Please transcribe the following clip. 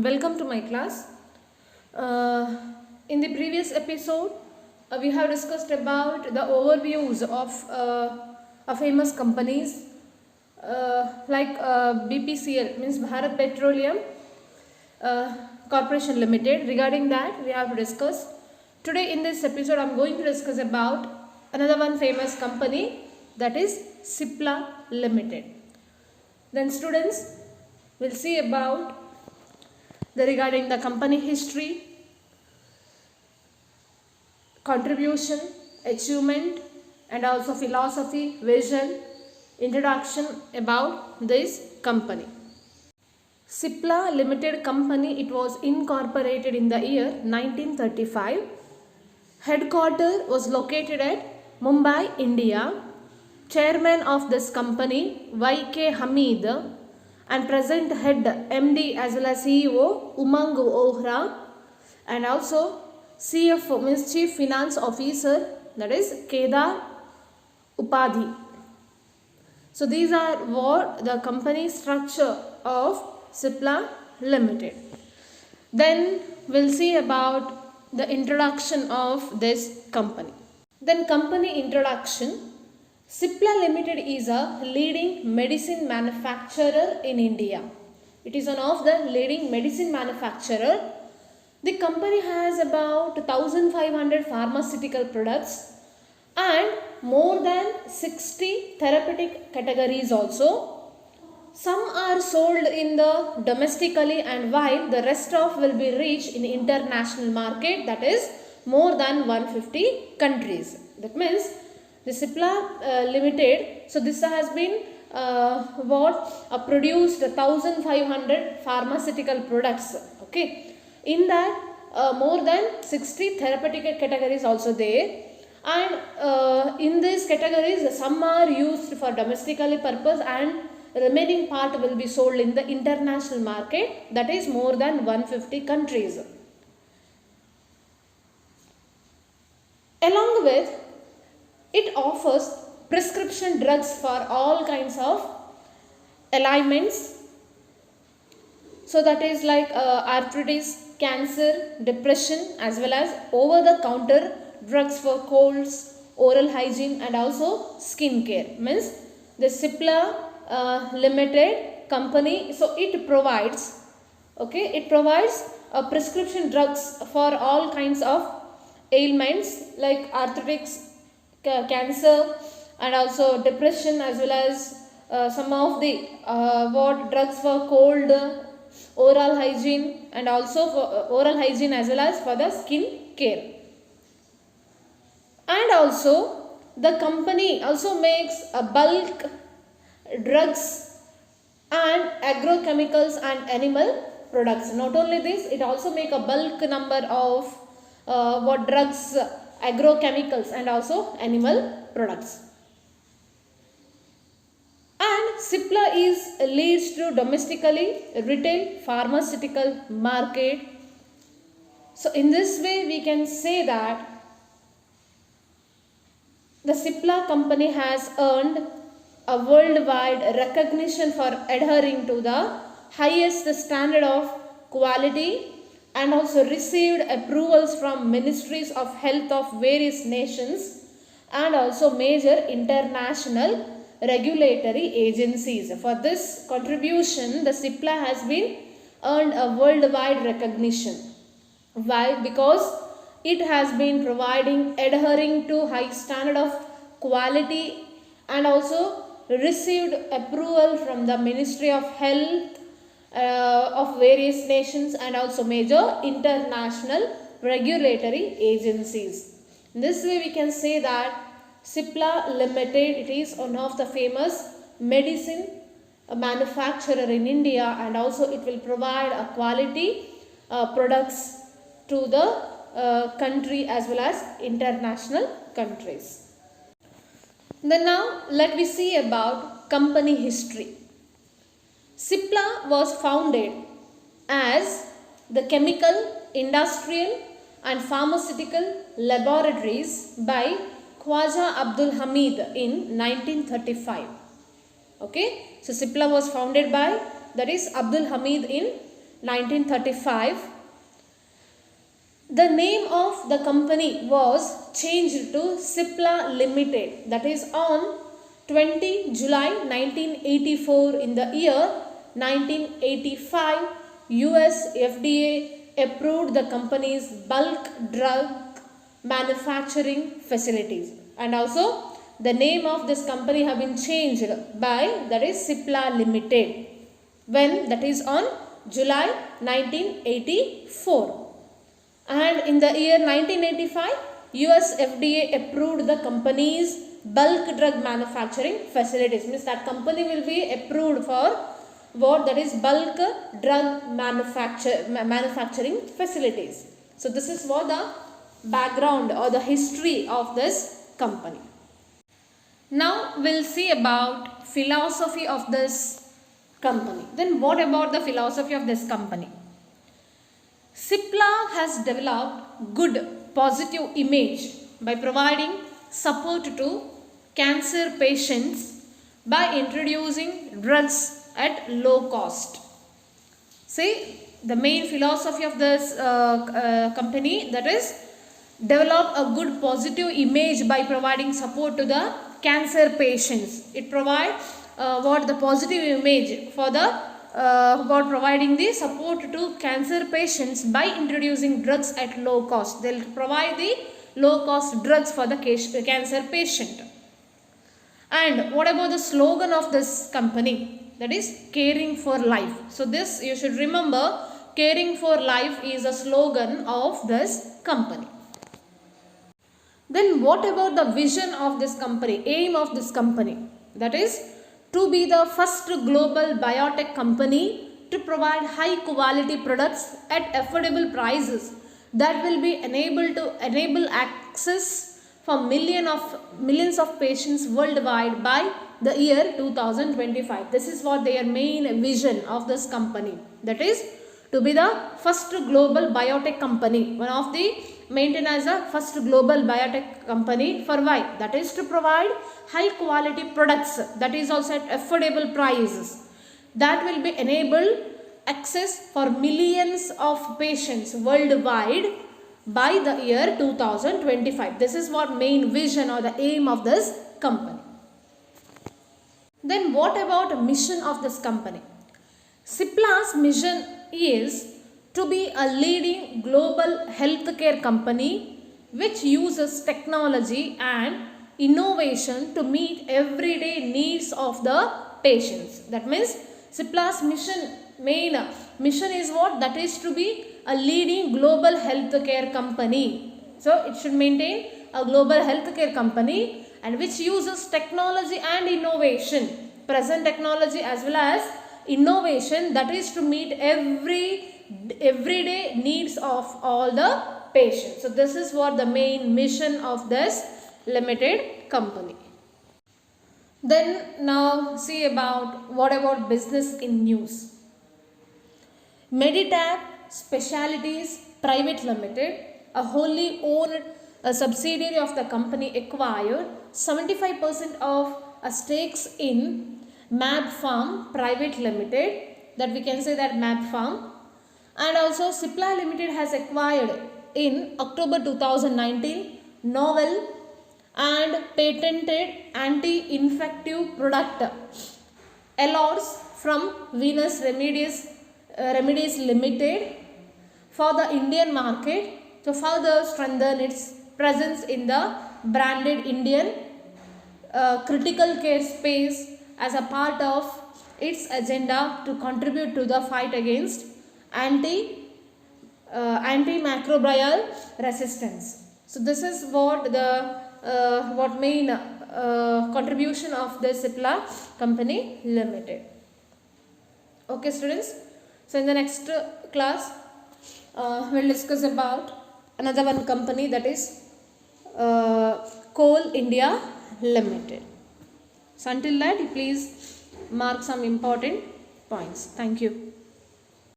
welcome to my class. In the previous episode, we have discussed about the overviews of famous companies like BPCL, means Bharat Petroleum Corporation Limited. Regarding that, we have to discuss. Today in this episode, I am going to discuss about another one famous company, that is Cipla Limited. Then students will see about regarding the company history, contribution, achievement, and also philosophy, vision, introduction about this company. Cipla Limited Company, it was incorporated in the year 1935. Headquarter was located at Mumbai, India. Chairman of this company, Y.K. Hamid, and present head MD as well as CEO Umang Ohra, and also CFO means Chief Finance Officer, that is Kedar Upadhi. So these are what the company structure of Cipla Limited. Then we'll see about the introduction of this company. Then company introduction. Cipla Limited is a leading medicine manufacturer in India. It is one of the leading medicine manufacturer. The company has about 1500 pharmaceutical products and more than 60 therapeutic categories also. Some are sold in the domestically, and while the rest of will be reached in international market, that is more than 150 countries. That means the Cipla Limited, so this has been produced 1500 pharmaceutical products. Okay, in that more than 60 therapeutic categories also there, and in these categories some are used for domestically purpose and remaining part will be sold in the international market, that is more than 150 countries. Along with it offers prescription drugs for all kinds of ailments. So that is like arthritis, cancer, depression, as well as over-the-counter drugs for colds, oral hygiene, and also skin care. Means the Cipla Limited company, so it provides, okay, it provides prescription drugs for all kinds of ailments like arthritis, cancer, and also depression, as well as some of the drugs for cold, oral hygiene, and also for oral hygiene as well as for the skin care. And also the company also makes a bulk drugs and agrochemicals and animal products. Not only this, it also make a bulk number of drugs, agrochemicals, and also animal products. And Cipla leads to domestically retail pharmaceutical market. So in this way we can say that the Cipla company has earned a worldwide recognition for adhering to the highest standard of quality, and also received approvals from ministries of health of various nations and also major international regulatory agencies. For this contribution, the Cipla has been earned a worldwide recognition. Why? Because it has been adhering to high standard of quality and also received approval from the Ministry of Health of various nations and also major international regulatory agencies. In this way we can say that Cipla Limited, it is one of the famous medicine manufacturer in India, and also it will provide a quality products to the country as well as international countries. Then now let me see about company history. Cipla was founded as the chemical, industrial, and pharmaceutical laboratories by Khwaja Abdul Hamid in 1935. Okay, so Cipla was founded by, that is, Abdul Hamid in 1935. The name of the company was changed to Cipla Limited, that is on 20 July 1984. In the year 1985, US FDA approved the company's bulk drug manufacturing facilities, and also the name of this company have been changed by, that is Cipla Limited, when, that is on July 1984. And in the year 1985, US FDA approved the company's bulk drug manufacturing facilities. Means that company will be approved for what? That is bulk drug manufacturing facilities. So this is what the background or the history of this company. Now we'll see about philosophy of this company. Then what about the philosophy of this company? Cipla has developed good positive image by providing support to cancer patients by introducing drugs at low cost. See, the main philosophy of this company, that is develop a good positive image by providing support to the cancer patients. It provides what the positive image for the about providing the support to cancer patients by introducing drugs at low cost. They will provide the low cost drugs for the cancer patient. And what about the slogan of this company? That is caring for life. So this you should remember, caring for life is a slogan of this company. Then what about the vision of this company, aim of this company? That is to be the first global biotech company to provide high quality products at affordable prices that will be enable access for millions of patients worldwide by the year 2025. This is what their main vision of this company. That is to be the first global biotech company. One of the maintained as a first global biotech company. For why? That is to provide high quality products, that is also at affordable prices, that will be enable access for millions of patients worldwide by the year 2025. This is what main vision or the aim of this company. Then what about mission of this company? Cipla's mission is to be a leading global healthcare company which uses technology and innovation to meet everyday needs of the patients. That means Cipla's main mission is what? That is to be a leading global healthcare company. So it should maintain a global healthcare company and which uses technology and innovation, present technology as well as innovation, that is to meet everyday needs of all the patients. So this is what the main mission of this limited company. Then now see about what about business in news. Meditab Specialities Private Limited, a wholly owned subsidiary of the company, acquired 75% of stakes in Mab Farm Private Limited, that we can say that Mab Farm, and also Cipla Limited has acquired in October 2019 novel and patented anti-infective product Allods from Venus Remedies Limited for the Indian market to further strengthen its presence in the branded Indian critical care space as a part of its agenda to contribute to the fight against antimicrobial resistance. So this is what the main contribution of the Cipla company limited. Okay students, so in the next class we'll discuss about another one company, that is Coal India Limited. So until that, please mark some important points. Thank you.